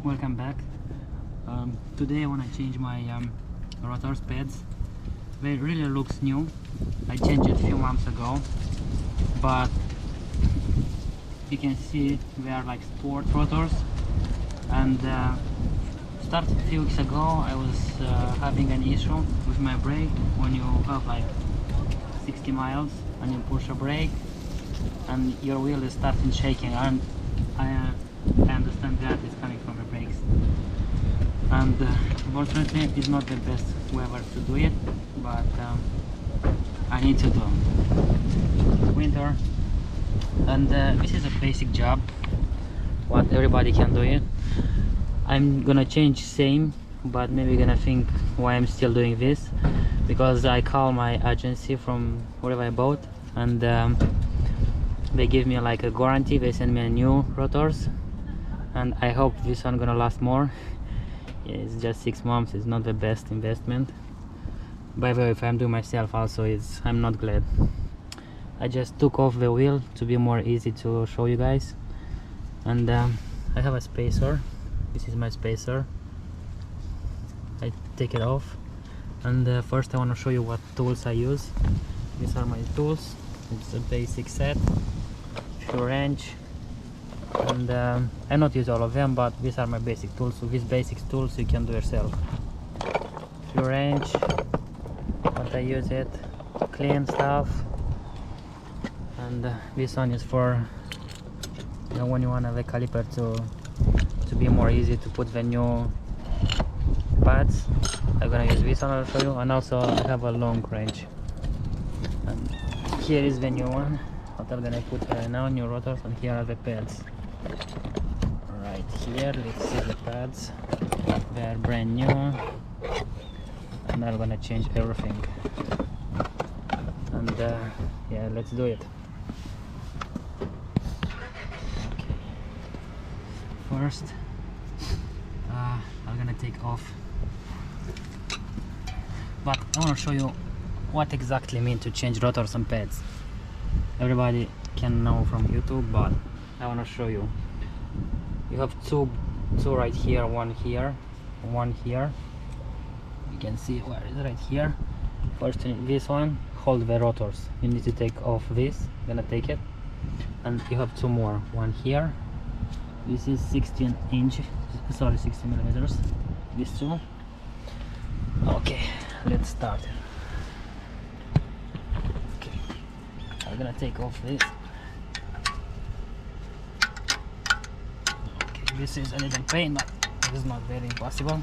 welcome back. Today I want to change my rotors pads. They really looks new. I changed it a few months ago, but you can see they are like sport rotors. And started a few weeks ago, I was having an issue with my brake. When you have like 60 miles and you push a brake and your wheel is starting shaking, and I understand that it's coming from the brakes. And unfortunately it's not the best weather to do it, but I need to do it. Winter, and this is a basic job what everybody can do it. I'm gonna change same, but maybe gonna think why I'm still doing this, because I call my agency from wherever I bought, and they give me like a guarantee. They send me a new rotors, and I hope this one gonna last more. Yeah, it's just 6 months. It's not the best investment. By the way, if I'm doing myself also, I'm not glad. I just took off the wheel to be more easy to show you guys, and I have a spacer. This is my spacer. I take it off, and first I want to show you what tools I use. These are my tools. It's a basic set, few wrench, and I not use all of them, but these are my basic tools. So these basic tools you can do yourself. Few wrench, what I use it, clean stuff, and this one is for, you know, when you want the caliper to be more easy to put the new pads. I'm gonna use this one, I'll show you. And also I have a long wrench, and here is the new one what I'm gonna put right now, new rotors, and here are the pads. Right here, let's see the pads. They are brand new, and I'm gonna change everything. And yeah, let's do it. Okay. First I'm gonna take off, but I want to show you what exactly mean to change rotors and pads. Everybody can know from YouTube, but I want to show you. You have two right here, one here, one here. You can see where is right here. First, this one hold the rotors. You need to take off this. I'm gonna take it, and you have two more. One here. This is 16 millimeters. These two. Okay, let's start. Okay, I'm gonna take off this. Okay, this is a little pain, but it is not very impossible.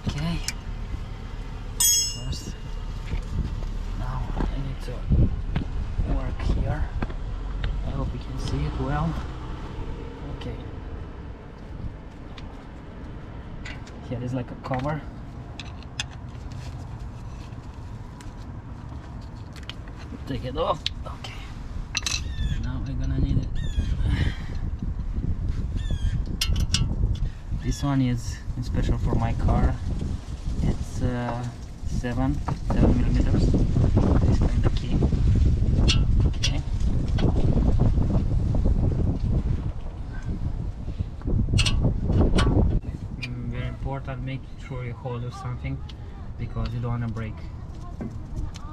Okay, first, now I need to work here. I hope you can see it well. Okay, here is like a cover. Take it off. Okay, now we're gonna need it. This one is special for my car. It's 7 millimeters. This kind of key. Okay. Very important. Make sure you hold with something, because you don't want to break.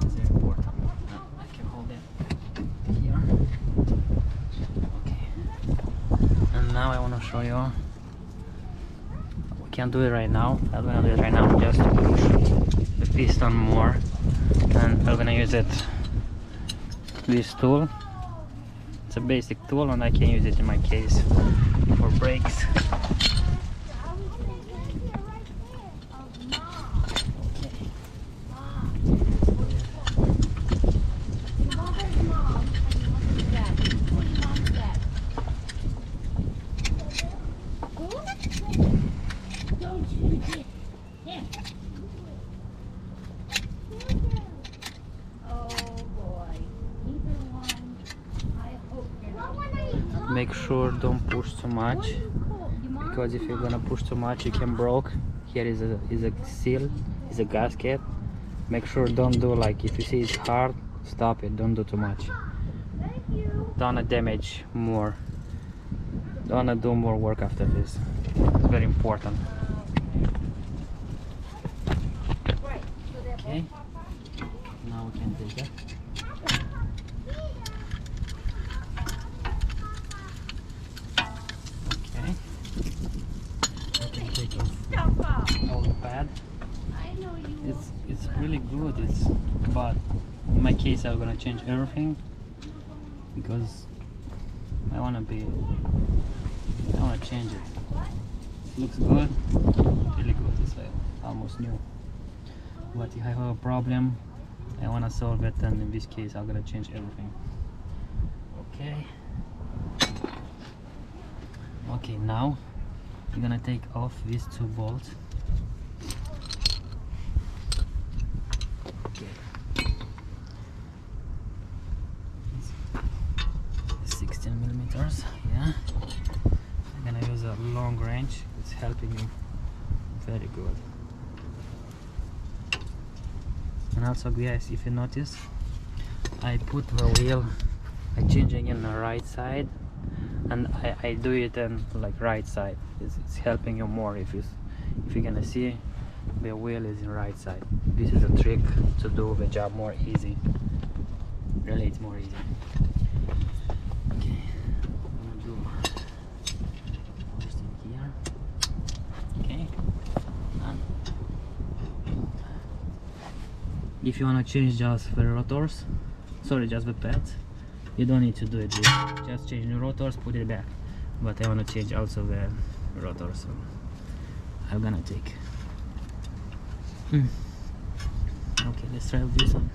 It's very important. I can hold it here. Okay. And now I want to show you. We can't do it right now. I'm gonna do it right now just to push the piston more, and I'm gonna use it. This tool. It's a basic tool, and I can use it in my case for brakes. Make sure don't push too much, because if you're gonna push too much you can broke. Here is a seal, is a gasket. Make sure don't do, like, if you see it's hard, stop it, don't do too much. don't wanna damage more, don't wanna do more work after this. It's very important. Okay, now we can take it. Okay, we can take off all the pad. It's really good. But in my case, I'm gonna change everything because I wanna change it. It looks good, really good. It's like almost new. But if I have a problem, I wanna solve it, and in this case, I'm gonna change everything. Okay. Okay, now I'm gonna take off these two bolts. Okay. 16 millimeters. Yeah. I'm gonna use a long range. It's helping you very good. And also, guys, if you notice, I put the wheel, I changing in the right side, and I do it in like right side. It's helping you more. If you're gonna see, the wheel is in right side. This is a trick to do the job more easy. Really, it's more easy. Okay, I'm gonna do first in here. Okay, and if you wanna change just the rotors, sorry, just the pads, you don't need to do it. Just change the rotors, put it back. But I wanna change also the rotors, so I'm gonna take. Okay, let's try this one.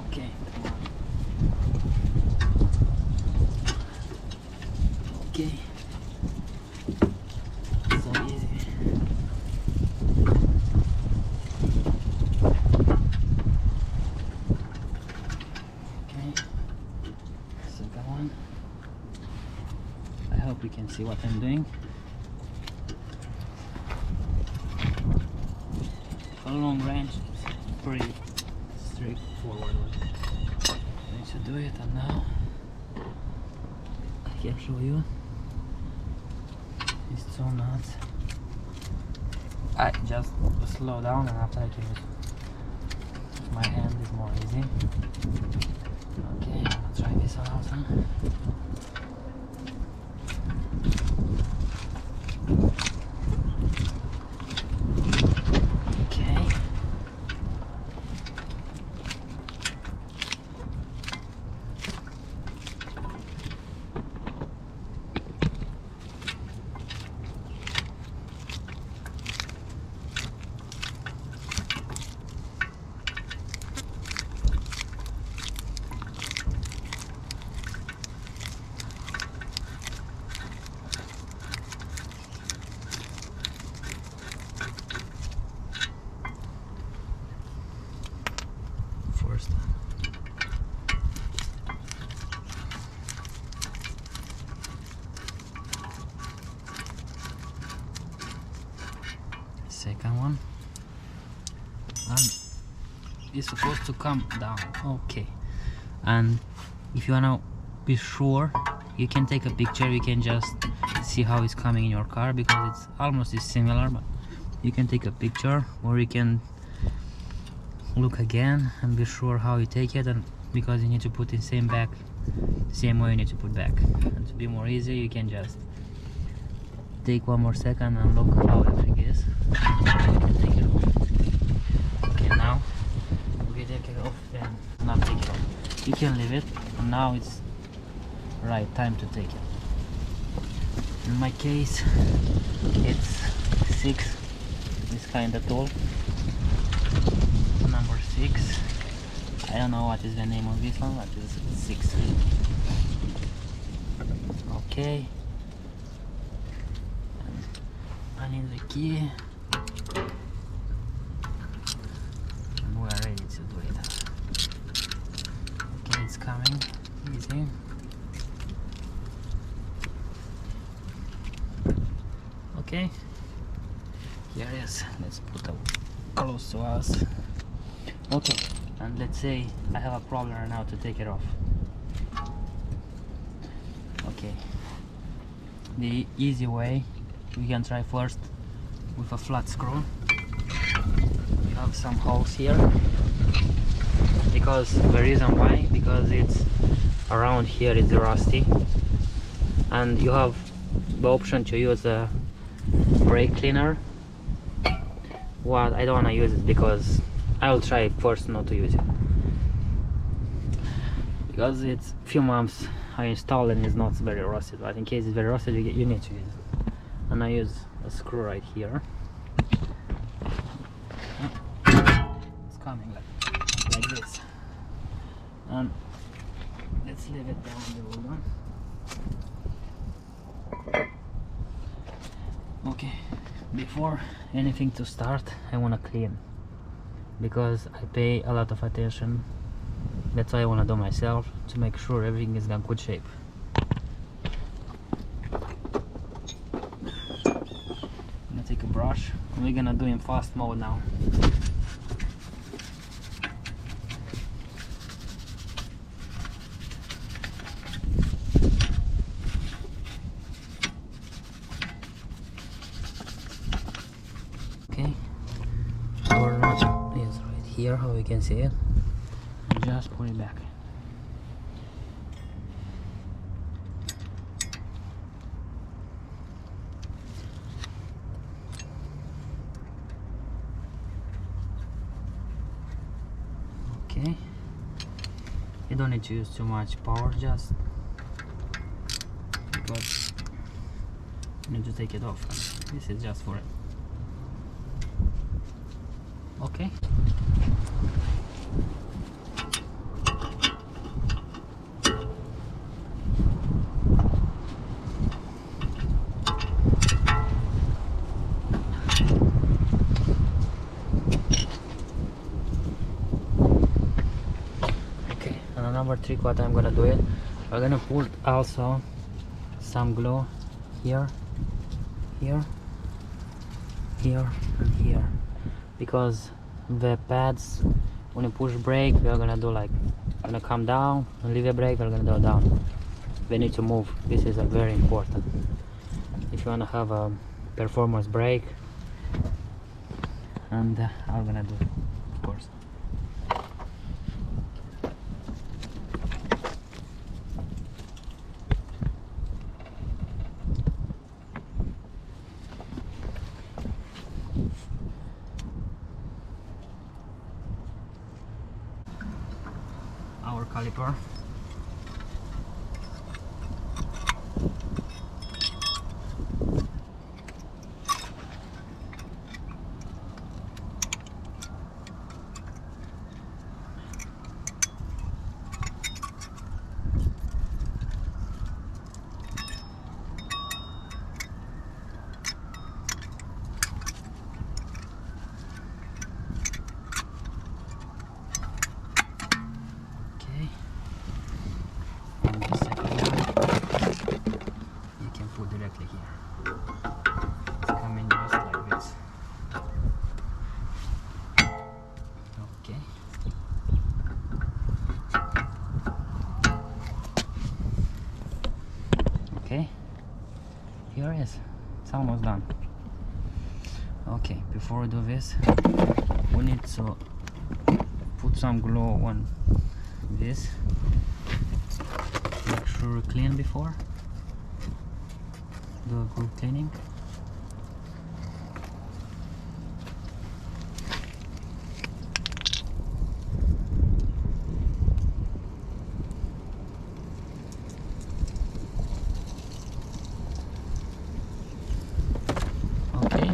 Okay, come on. Okay, so easy. Okay, second one. I hope you can see what I'm doing. A long range is pretty straightforward. I need to do it, and now I can show you. These two nuts. I just slow down, and after I can use my hand is more easy. Okay, I'm gonna try this one also. First second one, and it's supposed to come down. Okay, and if you wanna be sure, you can take a picture. You can just see how it's coming in your car, because it's almost similar, but you can take a picture, or you can look again and be sure how you take it, and because you need to put in same way you need to put back. And to be more easy, you can just take one more second and look how everything is. You can take it off. Okay, now we take it off, then not take it off. You can leave it, and now it's right time to take it. In my case, it's 6, this kind of tool. Number 6. I don't know what is the name of this one, but it's 6. Okay. And I need the key. And we are ready to do it. Okay, it's coming. Easy. Okay. Here it is. Let's put it close to us. Okay, and let's say I have a problem right now to take it off. Okay, the easy way, we can try first with a flat screw. We have some holes here, because the reason why, because it's around here it's rusty, and you have the option to use a brake cleaner. Well, I don't want to use it because I will try first not to use it, because it's few months I installed and it's not very rusty, but in case it's very rusty you need to use it. And I use a screw right here. It's coming like this, and let's leave it down the old one. Okay, before anything to start, I want to clean, because I pay a lot of attention. That's why I want to do myself, to make sure everything is in good shape. I'm gonna take a brush, and we're gonna do in fast mode now. Okay, our nut is right here, how you can see it. Just put it back. Okay, you don't need to use too much power, just because you need to take it off. This is just for it. Okay. Number 3 what I'm gonna do it, we're gonna put also some glue here, here, here, and here, because the pads, when you push brake, we're gonna do like, gonna come down, and leave a brake, we're gonna go down. We need to move. This is a very important if you wanna have a performance brake, and I'm gonna do it, of course. Our caliper. Directly here. It's coming just like this. Okay. Okay. Here it is. It's almost done. Okay, before we do this, we need to put some glue on this. Make sure we clean before. Do a good cleaning. Okay,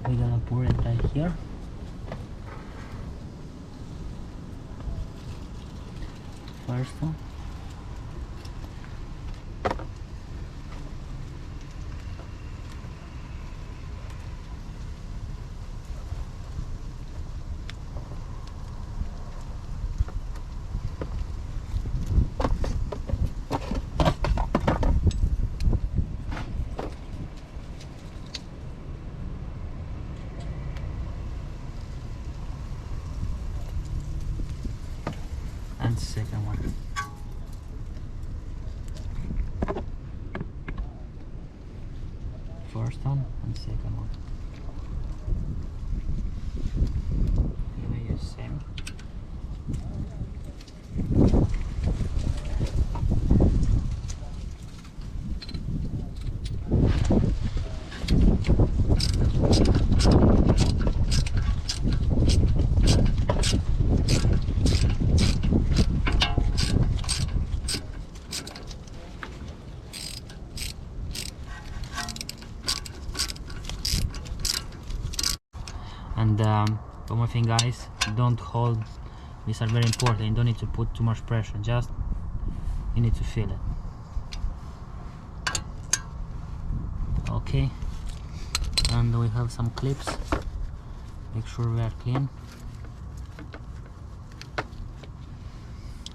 we're gonna pour it right here. First one. and second one. First one and second one. Here I use same. And one more thing, guys, don't hold. These are very important. You don't need to put too much pressure, just you need to feel it. Okay, and we have some clips. Make sure we are clean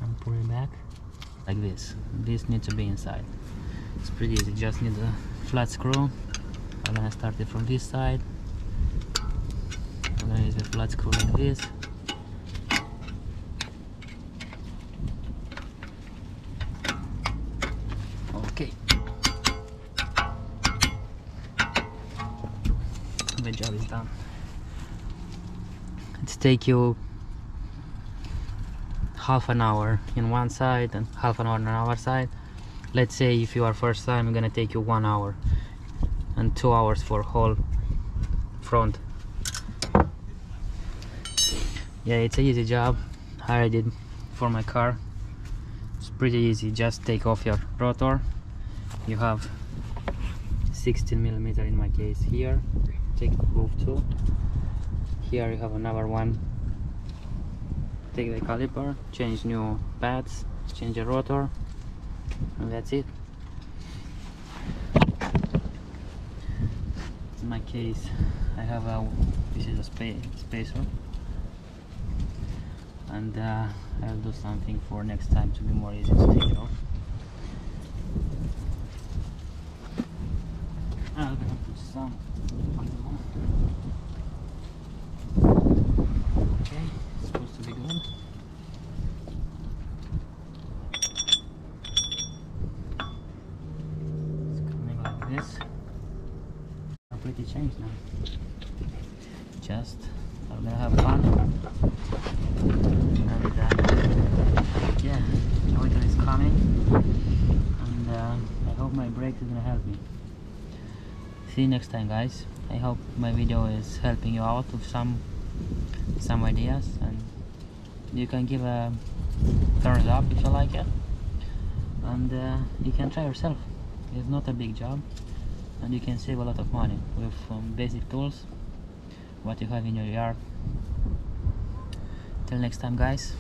and pull it back like this. This needs to be inside. It's pretty easy, just need a flat screw. I'm gonna start it from this side. I'm gonna use a flat screw like this. Okay. The job is done. It's take you half an hour in one side and half an hour on another side. Let's say if you are first time, it's gonna take you 1 hour and 2 hours for whole front. Yeah, it's an easy job. I did for my car. It's pretty easy. Just take off your rotor. You have 16mm in my case here. Take both two. Here you have another one. Take the caliper, change new pads, change the rotor, and that's it. In my case, I have this is a spacer. And I'll do something for next time to be more easy to take it off. I'm gonna put some on the wall. Okay, it's supposed to be good. It's coming like this. I'm pretty changed now. Just I'm gonna have fun. And yeah, the winter is coming, and I hope my brake is gonna help me. See you next time, guys. I hope my video is helping you out with some ideas, and you can give a thumbs up if you like it, and you can try yourself. It's not a big job, and you can save a lot of money with basic tools what you have in your yard. Till next time, guys.